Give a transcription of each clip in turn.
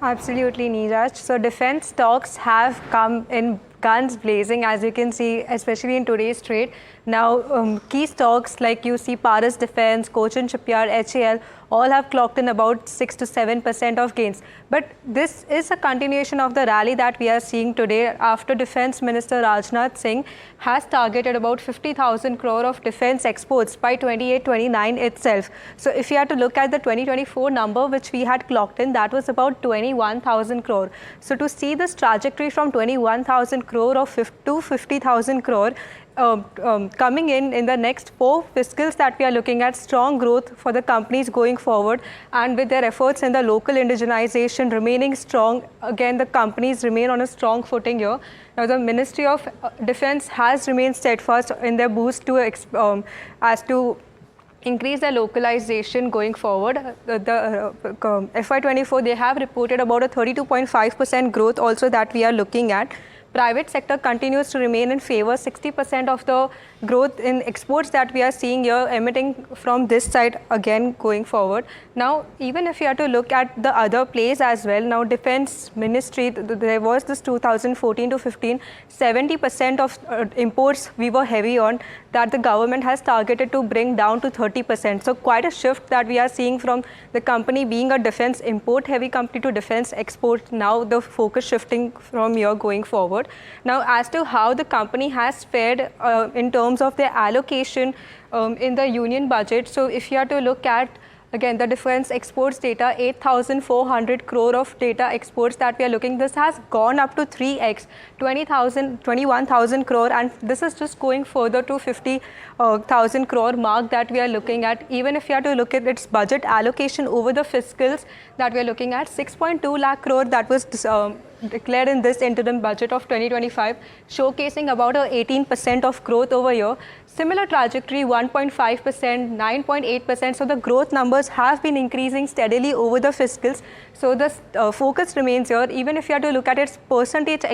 Absolutely, Neeraj. So defense stocks have come in guns blazing, as you can see, especially in today's trade. Now, key stocks like you see Paris Defense, Cochin Shipyard, HAL, all have clocked in about 6 to 7% of gains. But this is a continuation of the rally that we are seeing today after Defence Minister Rajnath Singh has targeted about 50,000 crore of defence exports by 28-29 itself. So if you had to look at the 2024 number which we had clocked in, that was about 21,000 crore. So to see this trajectory from 21,000 crore to 50,000 crore, coming in the next 4 fiscals that we are looking at, strong growth for the companies going forward, and with their efforts in the local indigenization remaining strong, again the companies remain on a strong footing here. Now the Ministry of Defence has remained steadfast in their boost to increase their localization going forward. FY24 they have reported about a 32.5% growth also that we are looking at. Private sector continues to remain in favor. 60% of the growth in exports that we are seeing here emitting from this side again going forward. Now, even if you have to look at the other plays as well, now Defence Ministry, there was this 2014 to 15, 70% of imports we were heavy on, that the government has targeted to bring down to 30%. So quite a shift that we are seeing from the company being a defence import heavy company to defence export. Now the focus shifting from here going forward. Now, as to how the company has fared in terms of their allocation in the union budget, so if you have to look at again the defence exports data, 8,400 crore of data exports that we are looking, this has gone up to 3x, 21,000 crore, and this is just going further to 50,000 crore mark that we are looking at. Even if you have to look at its budget allocation over the fiscals that we are looking at, 6.2 lakh crore that was declared in this interim budget of 2025, showcasing about a 18% of growth over here. Similar trajectory, 1.5%, 9.8%. So the growth numbers have been increasing steadily over the fiscals. So the focus remains here. Even if you have to look at its percentage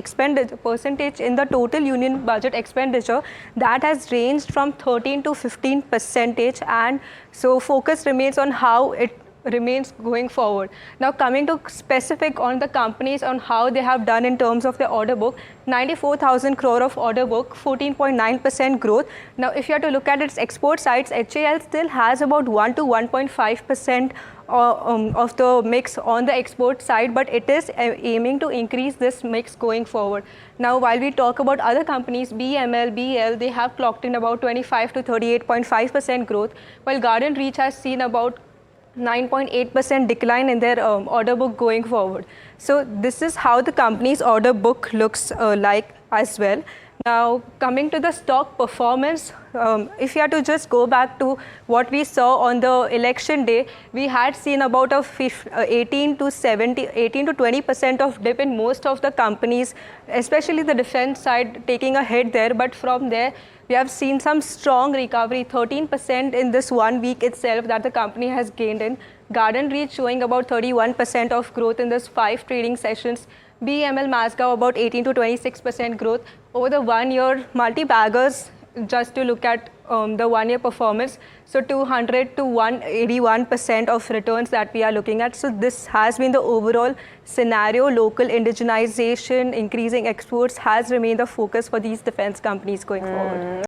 in the total union budget expenditure, that has ranged from 13 to 15%, and so focus remains on how it remains going forward. Now coming to specific on the companies on how they have done in terms of the order book, 94,000 crore of order book, 14.9% growth. Now if you have to look at its export sides, HAL still has about 1 to 1.5% of the mix on the export side, but it is aiming to increase this mix going forward. Now while we talk about other companies, BML, BL, they have clocked in about 25 to 38.5% growth, while Garden Reach has seen about 9.8% decline in their order book going forward. So this is how the company's order book looks like as well. Now coming to the stock performance, if you have to just go back to what we saw on the election day, we had seen about a 18 to 20% of dip in most of the companies, especially the defense side taking a hit there. But from there, we have seen some strong recovery, 13% in this 1 week itself that the company has gained in. Garden Reach showing about 31% of growth in this 5 trading sessions. BML Masgaon about 18 to 26% growth. Over the 1 year, multi-baggers, just to look at the 1 year performance, so 200 to 181% of returns that we are looking at. So this has been the overall scenario. Local indigenization, increasing exports has remained the focus for these defense companies going forward.